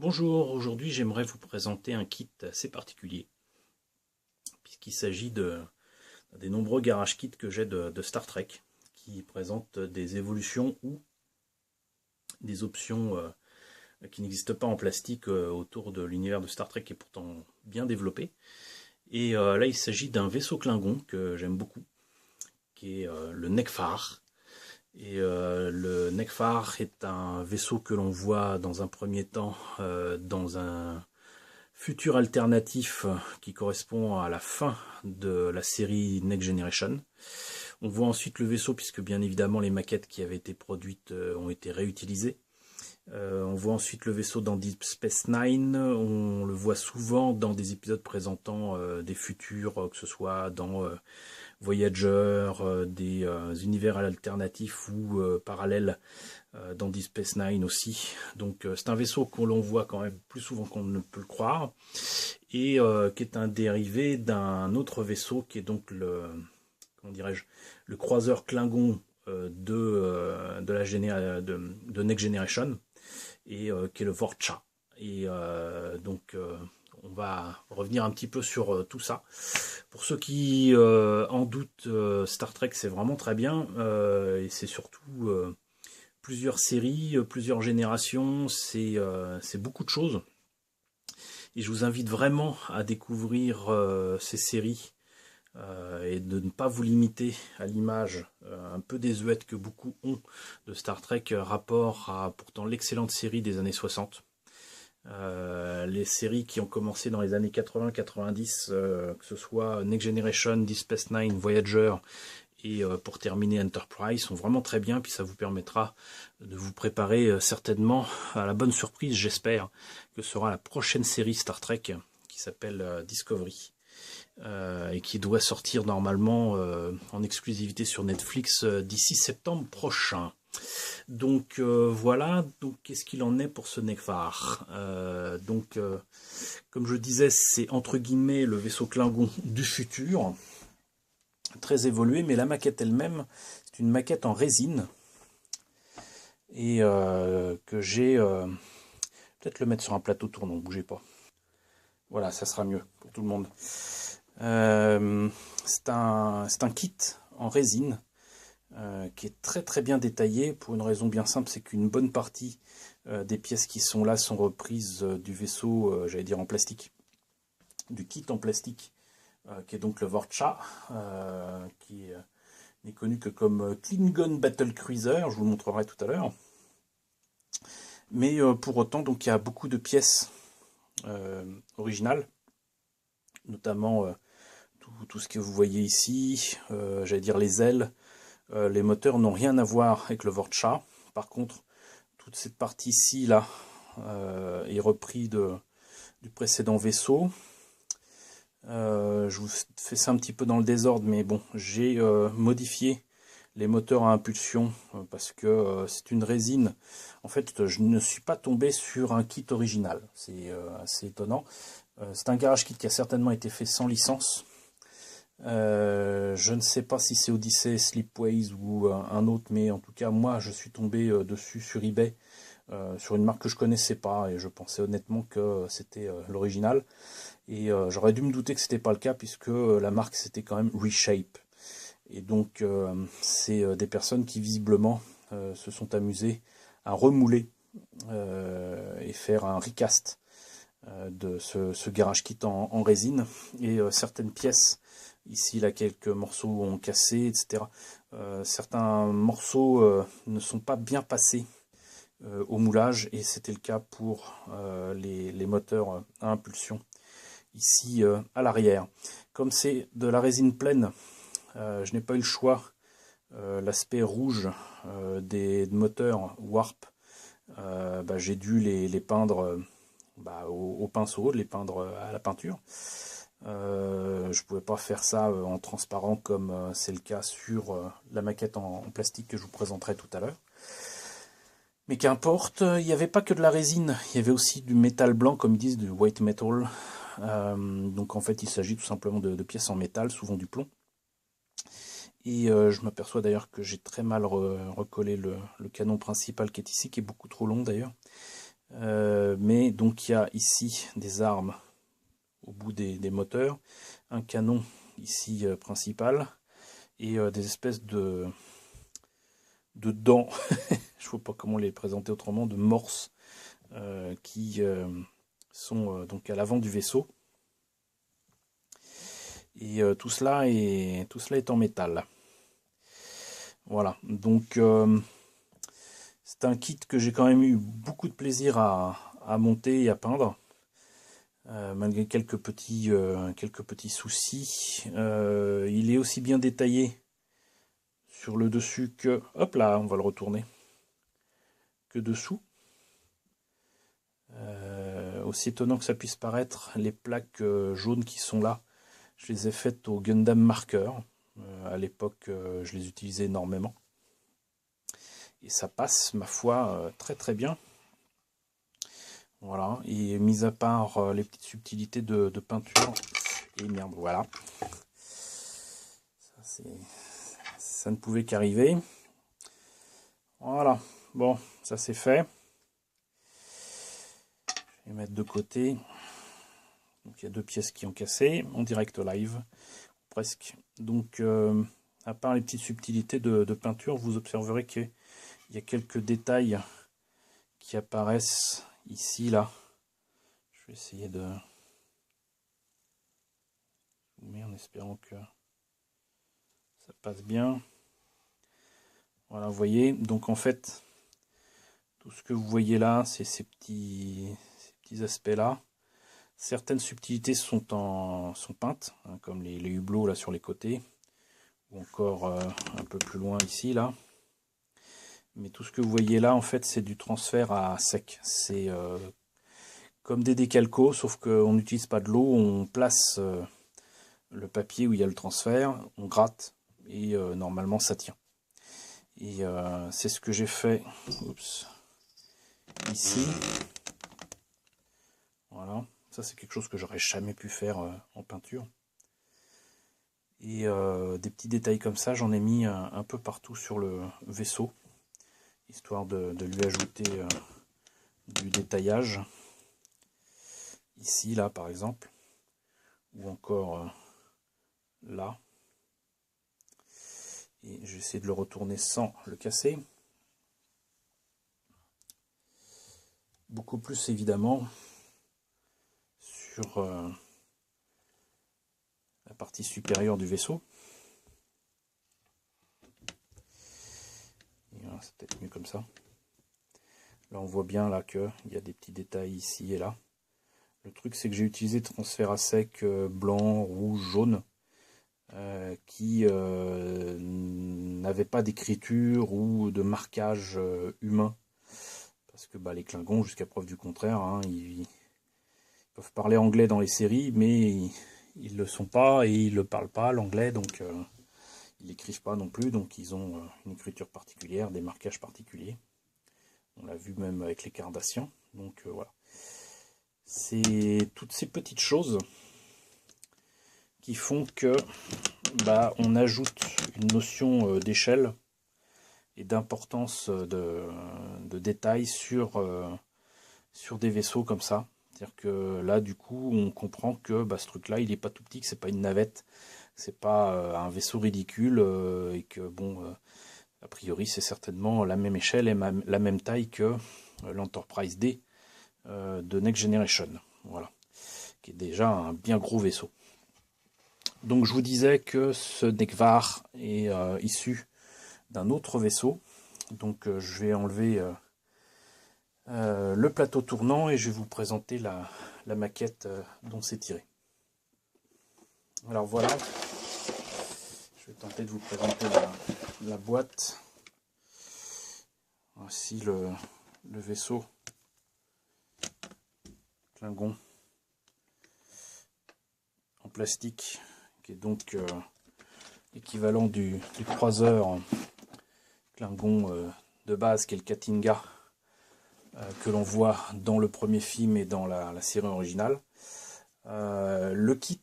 Bonjour, aujourd'hui j'aimerais vous présenter un kit assez particulier, puisqu'il s'agit des nombreux garage kits que j'ai de Star Trek, qui présentent des évolutions ou des options qui n'existent pas en plastique autour de l'univers de Star Trek qui est pourtant bien développé. Et là il s'agit d'un vaisseau Klingon que j'aime beaucoup, qui est le Nekfar. Et le Nekfar est un vaisseau que l'on voit dans un premier temps dans un futur alternatif qui correspond à la fin de la série Next Generation. On voit ensuite le vaisseau puisque bien évidemment les maquettes qui avaient été produites ont été réutilisées. On voit ensuite le vaisseau dans Deep Space Nine, on le voit souvent dans des épisodes présentant des futurs, que ce soit dans Voyager, des univers alternatifs ou parallèles dans Deep Space Nine aussi. Donc c'est un vaisseau que l'on voit quand même plus souvent qu'on ne peut le croire, et qui est un dérivé d'un autre vaisseau qui est donc comment dirais-je, le croiseur Klingon de Next Generation, et qui est le Vorcha. Et donc on va revenir un petit peu sur tout ça. Pour ceux qui en doutent, Star Trek c'est vraiment très bien, et c'est surtout plusieurs séries, plusieurs générations, c'est beaucoup de choses. Et je vous invite vraiment à découvrir ces séries et de ne pas vous limiter à l'image un peu désuète que beaucoup ont de Star Trek rapport à pourtant l'excellente série des années 60. Les séries qui ont commencé dans les années 80-90, que ce soit Next Generation, Deep Space Nine, Voyager et pour terminer Enterprise, sont vraiment très bien, puis ça vous permettra de vous préparer certainement à la bonne surprise, j'espère, que sera la prochaine série Star Trek qui s'appelle Discovery. Et qui doit sortir normalement en exclusivité sur Netflix d'ici septembre prochain. Donc voilà, donc qu'est-ce qu'il en est pour ce Nekfar? Comme je disais, c'est entre guillemets le vaisseau Klingon du futur, très évolué, mais la maquette elle-même, c'est une maquette en résine, et que j'ai peut-être le mettre sur un plateau tournant, bougez pas. Voilà, ça sera mieux pour tout le monde. C'est un kit en résine qui est très très bien détaillé pour une raison bien simple, c'est qu'une bonne partie des pièces qui sont là sont reprises du vaisseau, j'allais dire en plastique, du kit en plastique, qui est donc le Vorcha, qui n'est connu que comme Klingon Battle Cruiser, je vous le montrerai tout à l'heure. Mais pour autant, donc il y a beaucoup de pièces originales, notamment tout ce que vous voyez ici, j'allais dire les ailes. Les moteurs n'ont rien à voir avec le Vorcha. Par contre, toute cette partie-ci là est repris du précédent vaisseau. Je vous fais ça un petit peu dans le désordre, mais bon, j'ai modifié les moteurs à impulsion parce que c'est une résine. En fait, je ne suis pas tombé sur un kit original. C'est assez étonnant. C'est un garage kit qui a certainement été fait sans licence. Je ne sais pas si c'est Odyssey, Sleepways ou un autre, mais en tout cas moi je suis tombé dessus sur eBay, sur une marque que je connaissais pas, et je pensais honnêtement que c'était l'original, et j'aurais dû me douter que c'était pas le cas puisque la marque c'était quand même Reshape, et donc c'est des personnes qui visiblement se sont amusées à remouler et faire un recast de ce garage kit en résine, et certaines pièces ici là, quelques morceaux ont cassé, etc. Certains morceaux ne sont pas bien passés au moulage, et c'était le cas pour les moteurs à impulsion ici à l'arrière. Comme c'est de la résine pleine, je n'ai pas eu le choix. L'aspect rouge des moteurs Warp, j'ai dû les peindre au pinceau, les peindre à la peinture. Je pouvais pas faire ça en transparent comme c'est le cas sur la maquette en plastique que je vous présenterai tout à l'heure. Mais qu'importe, il n'y avait pas que de la résine, il y avait aussi du métal blanc, comme ils disent, du white metal. Donc en fait il s'agit tout simplement de pièces en métal, souvent du plomb. Et je m'aperçois d'ailleurs que j'ai très mal recollé le canon principal qui est ici, qui est beaucoup trop long d'ailleurs. mais donc il y a ici des armes au bout des moteurs, un canon ici principal, et des espèces de dents, je ne sais pas comment les présenter autrement, de morses qui sont donc à l'avant du vaisseau. Et tout cela est en métal. Voilà, donc c'est un kit que j'ai quand même eu beaucoup de plaisir à monter et à peindre, malgré quelques petits soucis. Il est aussi bien détaillé sur le dessus que, hop là, on va le retourner, que dessous. Aussi étonnant que ça puisse paraître, les plaques jaunes qui sont là, je les ai faites au Gundam Marker. À l'époque, je les utilisais énormément. Et ça passe, ma foi, très très bien. Voilà, et mis à part les petites subtilités de peinture, et merde, voilà. Ça ne pouvait qu'arriver. Voilà, bon, ça c'est fait. Je vais mettre de côté. Donc il y a 2 pièces qui ont cassé, en direct live, presque. Donc, à part les petites subtilités de peinture, vous observerez qu'il y a quelques détails qui apparaissent ici, là. Je vais essayer de zoomer en espérant que ça passe bien. Voilà, vous voyez, donc en fait, tout ce que vous voyez là, c'est ces petits aspects-là. Certaines subtilités sont peintes, hein, comme les hublots là sur les côtés, ou encore un peu plus loin ici, là. Mais tout ce que vous voyez là, en fait, c'est du transfert à sec. C'est comme des décalcos, sauf qu'on n'utilise pas de l'eau, on place le papier où il y a le transfert, on gratte, et normalement ça tient. Et c'est ce que j'ai fait ici. Voilà, ça c'est quelque chose que j'aurais jamais pu faire en peinture. Et des petits détails comme ça, j'en ai mis un peu partout sur le vaisseau, histoire de lui ajouter du détaillage. Ici, là par exemple, ou encore là. Et je vais essayer de le retourner sans le casser. Beaucoup plus évidemment sur la partie supérieure du vaisseau. C'est peut-être mieux comme ça. Là on voit bien là qu'il y a des petits détails ici et là. Le truc c'est que j'ai utilisé transfert à sec blanc, rouge, jaune, qui n'avait pas d'écriture ou de marquage humain. Parce que les Klingons, jusqu'à preuve du contraire, hein, ils peuvent parler anglais dans les séries, mais ils ne le sont pas et ils ne le parlent pas l'anglais, donc ils n'écrivent pas non plus, donc ils ont une écriture particulière, des marquages particuliers. On l'a vu même avec les Cardassiens, donc voilà. C'est toutes ces petites choses qui font que on ajoute une notion d'échelle et d'importance de détails sur des vaisseaux comme ça. C'est-à-dire que là, du coup, on comprend que ce truc-là, il n'est pas tout petit, que c'est pas une navette, c'est pas un vaisseau ridicule, et que bon, a priori, c'est certainement la même échelle et la même taille que l'Enterprise D de Next Generation. Voilà, qui est déjà un bien gros vaisseau. Donc je vous disais que ce Nekvar est issu d'un autre vaisseau. Donc je vais enlever le plateau tournant et je vais vous présenter la maquette dont c'est tiré. Alors voilà, je vais tenter de vous présenter la boîte. Voici le vaisseau Klingon en plastique, qui est donc équivalent du croiseur Klingon de base, qui est le Katinga, que l'on voit dans le premier film et dans la série originale. Le kit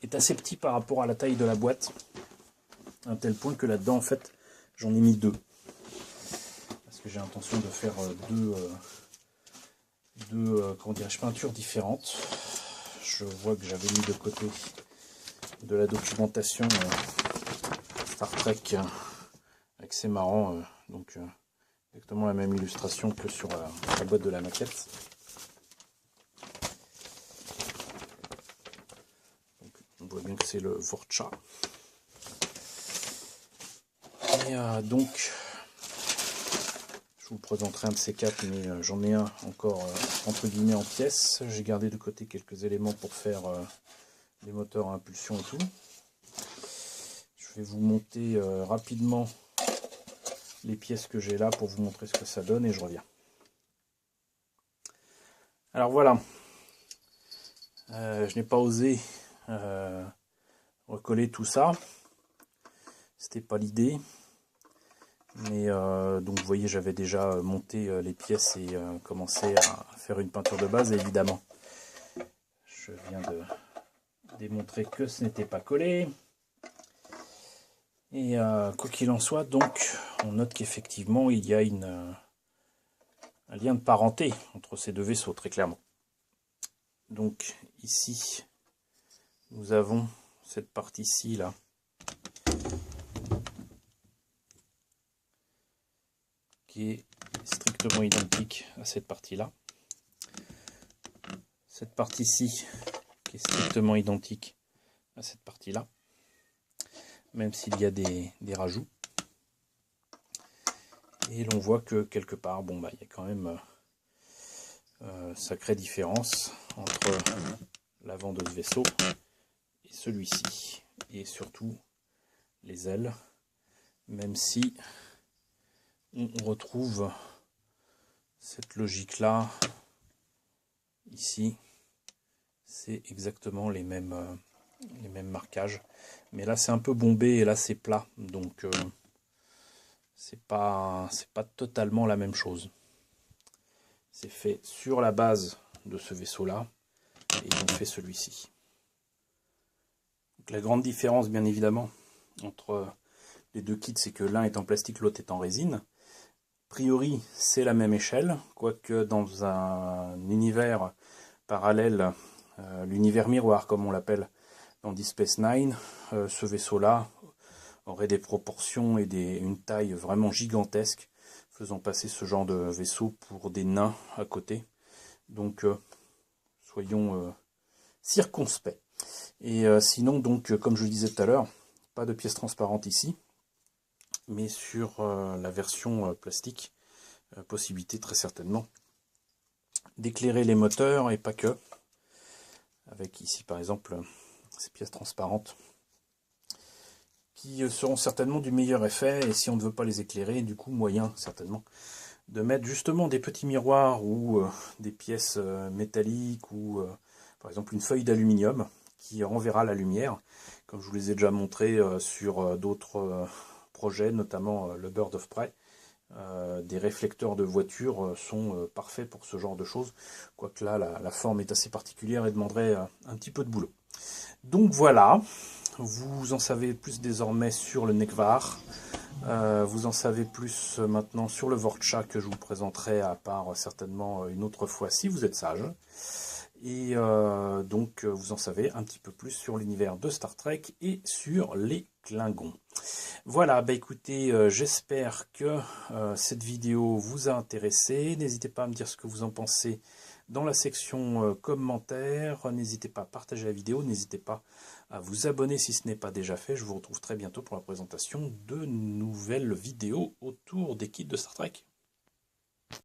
est assez petit par rapport à la taille de la boîte, à un tel point que là-dedans, en fait, j'en ai mis 2. Parce que j'ai l'intention de faire deux de comment dirais-je, peintures différentes. Je vois que j'avais mis de côté de la documentation Star Trek avec c'est marrant, donc exactement la même illustration que sur la boîte de la maquette. Donc, on voit bien que c'est le Vorcha. Et donc, je vous présenterai un de ces quatre, mais j'en ai un encore entre guillemets en pièces. J'ai gardé de côté quelques éléments pour faire les moteurs à impulsion et tout. Je vais vous monter rapidement les pièces que j'ai là pour vous montrer ce que ça donne et je reviens. Alors voilà, je n'ai pas osé recoller tout ça, c'était pas l'idée, mais donc vous voyez, j'avais déjà monté les pièces et commencé à faire une peinture de base. Et évidemment, je viens de démontrer que ce n'était pas collé. Et quoi qu'il en soit, donc on note qu'effectivement il y a un lien de parenté entre ces deux vaisseaux, très clairement. Donc ici, nous avons cette partie-ci là, qui est strictement identique à cette partie-là. Cette partie-ci, qui est strictement identique à cette partie-là, même s'il y a des rajouts. Et l'on voit que quelque part, bon, bah, il y a quand même sacrée différence entre l'avant de ce vaisseau et celui-ci. Et surtout les ailes, même si on retrouve cette logique-là ici, c'est exactement les mêmes marquages. Mais là, c'est un peu bombé et là, c'est plat. Donc, c'est pas totalement la même chose. C'est fait sur la base de ce vaisseau-là et ils ont fait celui-ci. La grande différence, bien évidemment, entre les deux kits, c'est que l'un est en plastique, l'autre est en résine. A priori, c'est la même échelle, quoique dans un univers parallèle, l'univers miroir, comme on l'appelle dans Deep Space Nine, ce vaisseau-là aurait des proportions et une taille vraiment gigantesque, faisant passer ce genre de vaisseau pour des nains à côté. Donc, soyons circonspects. Et sinon, donc, comme je le disais tout à l'heure, pas de pièces transparentes ici, mais sur la version plastique, possibilité très certainement d'éclairer les moteurs et pas que, avec ici par exemple ces pièces transparentes qui seront certainement du meilleur effet, et si on ne veut pas les éclairer, du coup moyen certainement de mettre justement des petits miroirs ou des pièces métalliques ou par exemple une feuille d'aluminium qui renverra la lumière, comme je vous les ai déjà montré sur d'autres projets, notamment le Bird of Prey. Des réflecteurs de voiture sont parfaits pour ce genre de choses, quoique là la forme est assez particulière et demanderait un petit peu de boulot. Donc voilà, vous en savez plus désormais sur le Nekvar, vous en savez plus maintenant sur le Vorcha que je vous présenterai à part certainement une autre fois si vous êtes sage. Et donc vous en savez un petit peu plus sur l'univers de Star Trek et sur les Klingons. Voilà, bah écoutez, j'espère que cette vidéo vous a intéressé. N'hésitez pas à me dire ce que vous en pensez dans la section commentaires. N'hésitez pas à partager la vidéo, n'hésitez pas à vous abonner si ce n'est pas déjà fait. Je vous retrouve très bientôt pour la présentation de nouvelles vidéos autour des kits de Star Trek.